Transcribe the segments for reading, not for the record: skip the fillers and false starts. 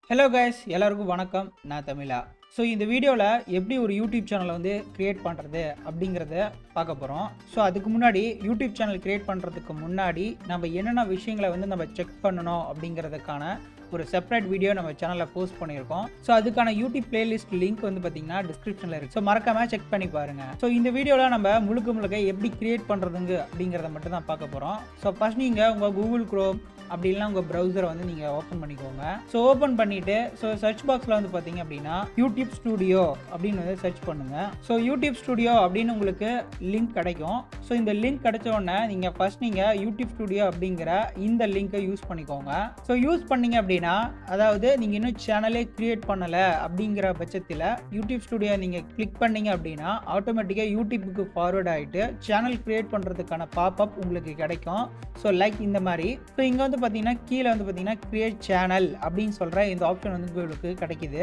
Hello guys, எல்லாருக்கும் வணக்கம். நான் தமிழா. ஸோ இந்த வீடியோவில் எப்படி ஒரு யூடியூப் சேனலை வந்து க்ரியேட் பண்ணுறது அப்படிங்கிறத பார்க்க போகிறோம். ஸோ அதுக்கு முன்னாடி யூடியூப் சேனல் க்ரியேட் பண்ணுறதுக்கு முன்னாடி நம்ம என்னென்ன விஷயங்களை வந்து நம்ம செக் பண்ணணும் அப்படிங்கிறதுக்கான ஒரு செப்பரேட் வீடியோ நம்ம சேனலில் போஸ்ட் பண்ணியிருக்கோம். ஸோ அதுக்கான யூடியூப் பிளேலிஸ்ட் லிங்க் வந்து பார்த்தீங்கன்னா டிஸ்கிரிப்ஷனில் இருக்குது. ஸோ மறக்காமல் செக் பண்ணி பாருங்கள். ஸோ இந்த வீடியோவில் நம்ம முழுக்க எப்படி க்ரியேட் பண்ணுறதுங்க அப்படிங்கிறத மட்டும் தான் பார்க்க போகிறோம். ஸோ ஃபஸ்ட் நீங்கள் உங்கள் கூகுள் குரோம் அப்படி இல்லைனா உங்கள் ப்ரௌசரை வந்து நீங்கள் ஓப்பன் பண்ணிக்கோங்க. ஸோ ஓப்பன் பண்ணிவிட்டு ஸோ சர்ச் பாக்ஸில் வந்து பார்த்தீங்க அப்படின்னா யூடியூப் ஸ்டூடியோ அப்படின்னு வந்து சர்ச் பண்ணுங்கள். ஸோ யூடியூப் ஸ்டூடியோ அப்படின்னு உங்களுக்கு லிங்க் கிடைக்கும். ஸோ இந்த லிங்க் கிடைச்ச உடனே நீங்கள் ஃபஸ்ட் நீங்கள் யூடியூப் ஸ்டூடியோ அப்படிங்கிற இந்த லிங்கை யூஸ் பண்ணிக்கோங்க. ஸோ யூஸ் பண்ணிங்க அப்படின்னா, அதாவது நீங்கள் இன்னும் சேனலே க்ரியேட் பண்ணலை அப்படிங்கிற பட்சத்தில் யூடியூப் ஸ்டூடியோ நீங்கள் கிளிக் பண்ணிங்க அப்படின்னா ஆட்டோமேட்டிக்காக யூடியூப்புக்கு ஃபார்வர்ட் ஆகிட்டு சேனல் க்ரியேட் பண்ணுறதுக்கான பாப்அப் உங்களுக்கு கிடைக்கும். ஸோ லைக் இந்த மாதிரி. ஸோ இங்கே வந்து பார்த்தீங்கன்னா கீழே வந்து பார்த்தீங்கன்னா கிரியேட் சேனல் அப்படின்னு சொல்கிற இந்த ஆப்ஷன் வந்து உங்களுக்கு கிடைக்குது.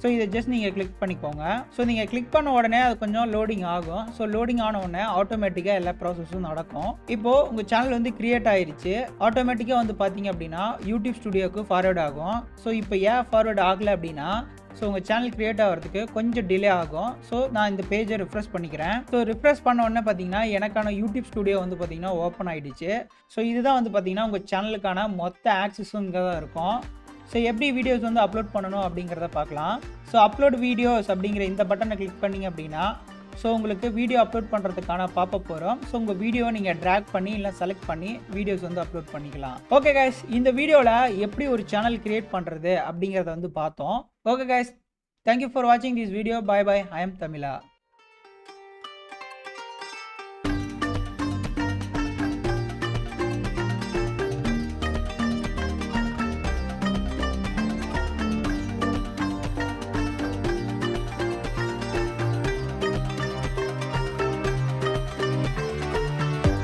ஸோ இதை ஜஸ்ட் நீங்கள் கிளிக் பண்ணிக்கோங்க. ஸோ நீங்கள் கிளிக் பண்ண உடனே அது கொஞ்சம் லோடிங் ஆகும். ஸோ லோடிங் ஆன உடனே ஆட்டோமேட்டிக்காக எல்லா ப்ராசஸும் நடக்கும். இப்போது உங்கள் சேனல் வந்து கிரியேட் ஆயிடுச்சு. ஆட்டோமேட்டிக்காக வந்து பார்த்தீங்க அப்படின்னா யூடியூப் ஸ்டுடியோக்கு ஃபார்வர்ட் ஆகும். ஸோ இப்போ ஏன் ஃபார்வர்ட் ஆகலை அப்படின்னா, ஸோ உங்கள் சேனல் க்ரியேட் ஆகிறதுக்கு கொஞ்சம் டிலே ஆகும். ஸோ நான் இந்த பேஜை ரிஃப்ரெஷ் பண்ணிக்கிறேன். ஸோ ரிஃப்ரெஷ் பண்ண உடனே பார்த்தீங்கன்னா எனக்கான யூடியூப் ஸ்டுடியோ வந்து பார்த்தீங்கன்னா ஓப்பன் ஆகிடுச்சு. ஸோ இதுதான் வந்து பார்த்தீங்கன்னா உங்கள் சேனலுக்கான மொத்த ஆக்சஸும் இங்கே தான் இருக்கும். ஸோ எப்படி வீடியோஸ் வந்து அப்லோட் பண்ணணும் அப்படிங்கிறத பார்க்கலாம். ஸோ அப்லோட் வீடியோஸ் அப்படிங்கிற இந்த பட்டனை கிளிக் பண்ணிங்க அப்படின்னா ஸோ உங்களுக்கு வீடியோ அப்லோட் பண்ணுறதுக்கான பாப்பப் வரும். ஸோ உங்கள் வீடியோவை நீங்கள் ட்ராக் பண்ணி இல்லை செலக்ட் பண்ணி வீடியோஸ் வந்து அப்லோட் பண்ணிக்கலாம். ஓகே கைஸ், இந்த வீடியோவில் எப்படி ஒரு சேனல் கிரியேட் பண்ணுறது அப்படிங்கிறத வந்து பார்த்தோம். ஓகே கைஸ், தேங்க்யூ ஃபார் வாட்சிங் this video. Bye bye. I am Tamizha.